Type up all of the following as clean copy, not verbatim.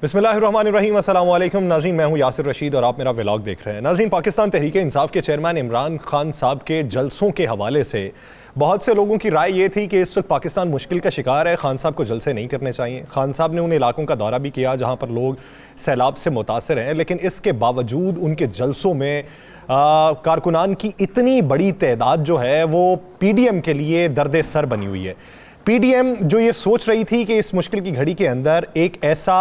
बिस्मिल्लाहिर्रहमानिर्रहीम, अस्सलाम वालेकुम नाज़रीन, मैं हूं यासिर रशीद और आप मेरा व्लॉग देख रहे हैं। नाज़रीन, पाकिस्तान तहरीक इंसाफ के चेयरमैन इमरान खान साहब के जलसों के हवाले से बहुत से लोगों की राय ये थी कि इस वक्त पाकिस्तान मुश्किल का शिकार है, खान साहब को जलसे नहीं करने चाहिए। खान साहब ने उन इलाकों का दौरा भी किया जहाँ पर लोग सैलाब से मुतासर हैं, लेकिन इसके बावजूद उनके जलसों में कारकुनान की इतनी बड़ी तादाद जो है वो PDM के लिए दर्द सर बनी हुई है। PDM जो ये सोच रही थी कि इस मुश्किल की घड़ी के अंदर एक ऐसा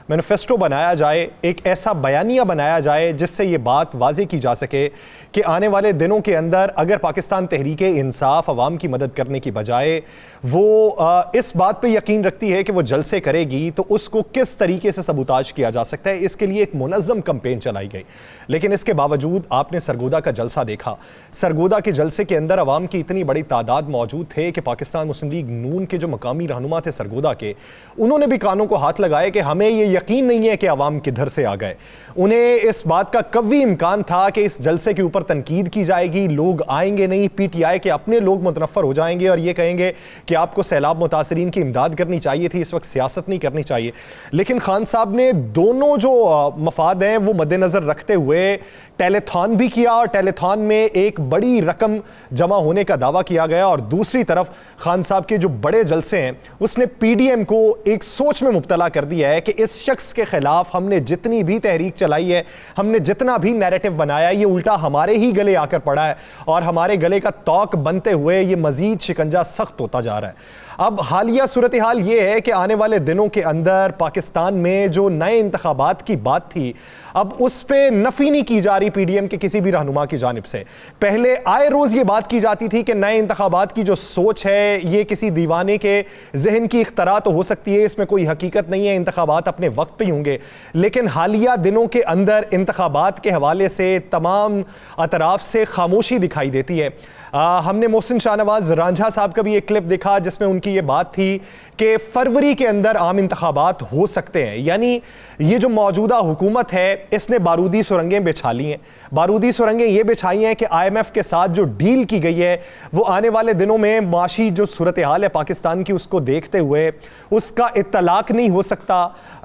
मैनिफेस्टो बनाया जाए, एक ऐसा बयानिया बनाया जाए जिससे ये बात वाज़ेह की जा सके कि आने वाले दिनों के अंदर अगर पाकिस्तान तहरीक इंसाफ अवाम की मदद करने की बजाय वो इस बात पे यकीन रखती है कि वो जलसे करेगी तो उसको किस तरीके से सबूताज किया जा सकता है, इसके लिए एक मुनज़्ज़म कैंपेन चलाई गई। लेकिन इसके बावजूद आपने सरगोदा का जलसा देखा। सरगोदा के जलसे के अंदर अवाम की इतनी बड़ी तादाद मौजूद थे कि पाकिस्तान मुस्लिम लीग नून के जो मकामी रहनुमा थे सरगोदा के, उन्होंने भी कानों को हाथ लगाए कि हमें ये यकीन नहीं है कि अवाम किधर से आ गए। उन्हें इस बात का कभी इम्कान था कि इस जलसे के ऊपर तनकीद की जाएगी, लोग आएंगे नहीं, PTI के अपने लोग मुतनफ़र हो जाएंगे और ये कहेंगे कि आपको सैलाब मुतासरीन की इमदाद करनी चाहिए थी, इस वक्त सियासत नहीं करनी चाहिए। लेकिन खान साहब ने दोनों जो मफाद हैं वो मद्देनज़र रखते हुए टेलीथॉन भी किया और टेलीथॉन में एक बड़ी रकम जमा होने का दावा किया गया, और दूसरी तरफ खान साहब के जो बड़े जलसे हैं उसने PDM को एक सोच में मुब्तला कर दिया है कि इस शख्स के खिलाफ हमने जितनी भी तहरीक चलाई है, हमने जितना भी नैरेटिव बनाया है, ये उल्टा हमारे ही गले आकर पड़ा है और हमारे गले का तौक बनते हुए ये मजीद शिकंजा सख्त होता जा रहा है। अब हालिया सूरत हाल ये है कि आने वाले दिनों के अंदर पाकिस्तान में जो नए इंतखाबात की बात थी, अब उस पर नफ़ी नहीं की जा रही PDM के किसी भी रहनुमा की जानिब से। पहले आए रोज़ ये बात की जाती थी कि नए इंतखाबात की जो सोच है ये किसी दीवाने के जहन की इख्तरा तो हो सकती है, इसमें कोई हकीकत नहीं है, इंतखाबात अपने वक्त पे ही होंगे। लेकिन हालिया दिनों के अंदर इंतखाबात के हवाले से तमाम अतराफ से खामोशी दिखाई देती है। हमने मोहसिन शाहनवाज रांझा साहब का भी एक क्लिप देखा जिसमें उनकी ये बात थी कि फरवरी के अंदर आम इंतखाबात हो सकते हैं। यानी ये जो मौजूदा हुकूमत है इसने बारूदी सुरंगें बिछा ली हैं। बारूदी सुरंगें ये बिछाई हैं कि IMF के साथ जो डील की गई है वो आने वाले दिनों में माशी जो सूरत हाल है पाकिस्तान की उसको देखते हुए उसका इत्तलाक नहीं हो सकता।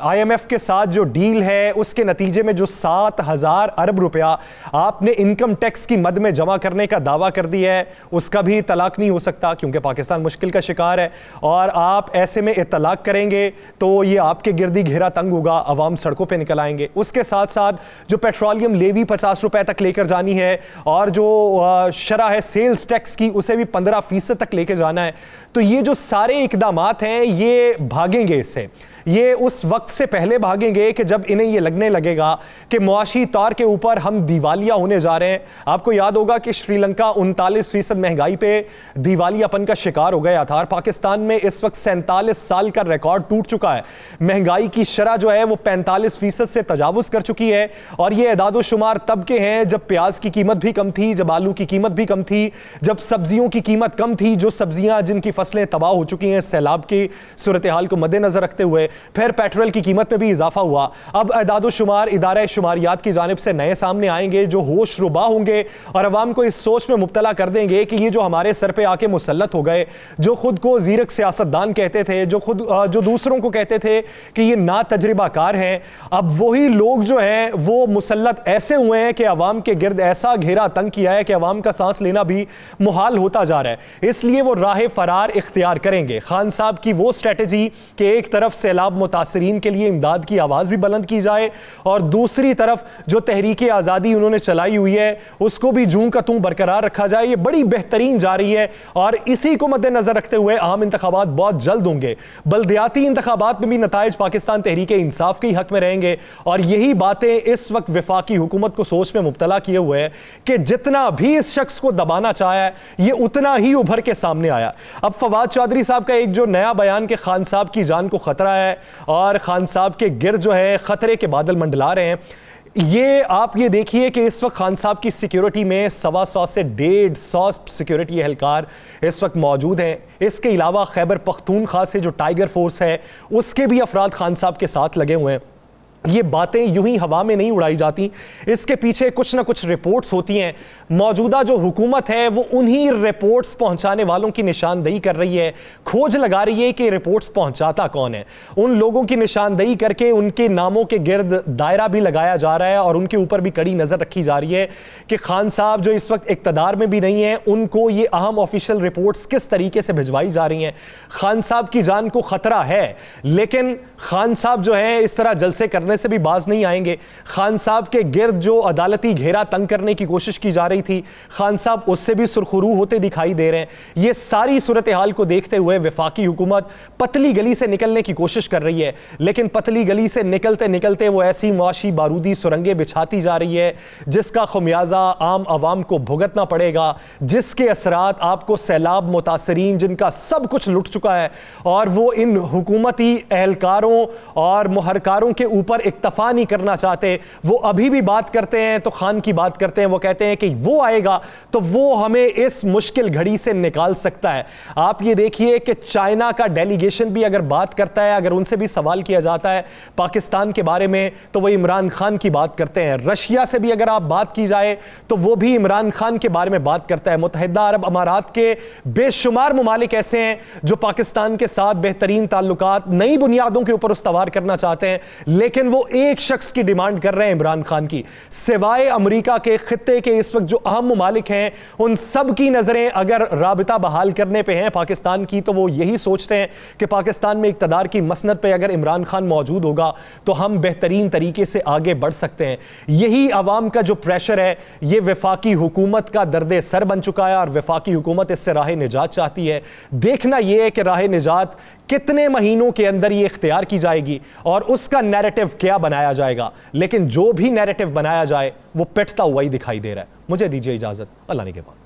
IMF के साथ जो डील है उसके नतीजे में जो 7,000 अरब रुपया आपने इनकम टैक्स की मद में जमा करने का दावा कर दिया है उसका भी तलाक नहीं हो सकता, क्योंकि पाकिस्तान मुश्किल का शिकार है और आप ऐसे में इत्तलाक करेंगे तो ये आपके गिर्दी घेरा तंग होगा, अवाम सड़कों पे निकल आएंगे। उसके साथ साथ जो पेट्रोलियम लेवी 50 रुपए तक लेकर जानी है और जो शरह है सेल्स टैक्स की उसे भी 15% तक लेकर जाना है। तो ये जो सारे इकदामात हैं ये भागेंगे, इससे ये उस वक्त से पहले भागेंगे कि जब इन्हें ये लगने लगेगा कि मुआशी तौर के ऊपर हम दिवालिया होने जा रहे हैं। आपको याद होगा कि श्रीलंका 39% महंगाई पे दिवालियापन का शिकार हो गया था और पाकिस्तान में इस वक्त 47 साल का रिकॉर्ड टूट चुका है। महंगाई की शरह जो है वो 45% से तजावुज कर चुकी है और ये एदादो शुमार तब के हैं जब प्याज की कीमत भी कम थी, जब आलू की कीमत भी कम थी, जब सब्जियों की कीमत कम थी, जो सब्जियां जिनकी फसलें तबाह हो चुकी हैं सैलाब की सूरत हाल को मद्देनजर रखते हुए। फिर पेट्रोल की कीमत में भी इजाफा हुआ। अब एदादो शुमार इदारा शुमारियात की जानिब से नए सामने आएंगे जो होश रुबा होंगे और अवाम को इस सोच में मुब्तला कर देंगे कि ये जो हमारे सर पे आके मुसल्लत हो गए, जो खुद को जीरक सियासतदान कहते थे, जो दूसरों को कहते थे कि ये ना तजर्बाकार हैं, अब वही लोग जो हैं वो मुसल्लत ऐसे हुए हैं कि अवाम के गिर्द ऐसा घेरा तंग किया है कि अवाम का सांस लेना भी मुहाल होता जा रहा है। इसलिए वो राह फरार इख्तियार करेंगे। खान साहब की वो स्ट्रेटजी कि एक तरफ सैलाब मुतासरीन के लिए इमदाद की आवाज़ भी बुलंद की जाए और दूसरी तरफ जो तहरीक आज़ादी उन्होंने चलाई हुई है उसको भी जूं का तूं बरकरार रखा जाए, ये बड़ी बेहतरीन जा रही है। और इसी को मद्देनजर रखते हुए आम इंतखाबात बहुत जल्द होंगे। बल्दियाती इंतखाबात में भी नताइज पाकिस्तान तहरीक इंसाफ के हक में रहेंगे और यही बातें इस वक्त वफाकी हुकूमत को सोच में मुब्तला किए हुए है कि जितना भी इस शख्स को दबाना चाहा ये उतना ही उभर के सामने आया। अब फवाद चौधरी साहब का एक जो नया बयान कि खान साहब की जान को खतरा है और खान साहब के गिर्द जो है खतरे के बादल मंडला रहे हैं, ये आप ये देखिए कि इस वक्त खान साहब की सिक्योरिटी में 125 से 150 सिक्योरिटी एहलकार इस वक्त मौजूद हैं। इसके अलावा खैबर पख्तूनख्वा से जो टाइगर फोर्स है उसके भी अफराद खान साहब के साथ लगे हुए हैं। ये बातें यूं ही हवा में नहीं उड़ाई जाती, इसके पीछे कुछ ना कुछ रिपोर्ट्स होती हैं। मौजूदा जो हुकूमत है वो उन्हीं रिपोर्ट्स पहुंचाने वालों की निशानदेही कर रही है, खोज लगा रही है कि रिपोर्ट्स पहुंचाता कौन है। उन लोगों की निशानदेही करके उनके नामों के गिर्द दायरा भी लगाया जा रहा है और उनके ऊपर भी कड़ी नजर रखी जा रही है कि खान साहब जो इस वक्त इक्तदार में भी नहीं है, उनको ये अहम ऑफिशियल रिपोर्ट्स किस तरीके से भिजवाई जा रही हैं। खान साहब की जान को खतरा है, लेकिन खान साहब जो है इस तरह जलसे करने से भी बाज नहीं आएंगे। खान साहब के गिर्द जो अदालती घेरा तंग करने की कोशिश की जा रही थी, खान साहब उससे भी सुरखरू होते दिखाई दे रहे हैं। ये सारी सूरत हाल को देखते हुए वफाकी हुकूमत पतली गली से निकलने की कोशिश कर रही है, लेकिन पतली गली से निकलते निकलते वो ऐसी मुआशी बारूदी सुरंगें बिछाती जा रही है जिसका खमियाजा आम आवाम को भुगतना पड़ेगा, जिसके असरात आपको सैलाब मुतासरीन जिनका सब कुछ लुट चुका है और वो इन हुकूमती एहलकारों और मुहरकारों के ऊपर इक्तफा नहीं करना चाहते। वो अभी भी बात करते हैं तो खान की बात करते हैं, वो कहते हैं कि वो आएगा तो वो हमें इस मुश्किल घड़ी से निकाल सकता है। आप ये देखिए कि चाइना का डेलीगेशन भी अगर बात करता है, अगर उनसे भी सवाल किया जाता है पाकिस्तान के बारे में तो वो इमरान खान की बात करते हैं। रशिया से भी अगर आप बात की जाए तो वो भी इमरान खान के बारे में बात करता है। मुत्तहिदा अरब अमारात के बेशुमार ममालिक ऐसे हैं जो पाकिस्तान के साथ बेहतरीन ताल्लुकात नई बुनियादों के ऊपर उस्तवार करना चाहते हैं, लेकिन वो एक शख्स की डिमांड कर रहे हैं इमरान खान की। सिवाय अमेरिका के खित्ते के इस वक्त जो अहम ममालिक हैं उन सब की नजरें अगर राबिता बहाल करने पे हैं पाकिस्तान की, तो वो यही सोचते हैं कि पाकिस्तान में इक्तदार की मसनद पे अगर इमरान खान मौजूद होगा तो हम बेहतरीन तरीके से आगे बढ़ सकते हैं। यही अवाम का जो प्रेशर है ये वफाकी हुकूमत का दर्द सर बन चुका है और वफाकी हुकूमत इससे राह निजात चाहती है। देखना यह है कि राह निजात कितने महीनों के अंदर ये इख्तियार की जाएगी और उसका नैरेटिव क्या बनाया जाएगा। लेकिन जो भी नैरेटिव बनाया जाए वो पिटता हुआ ही दिखाई दे रहा है। मुझे दीजिए इजाजत, अल्लाह ने के बाद।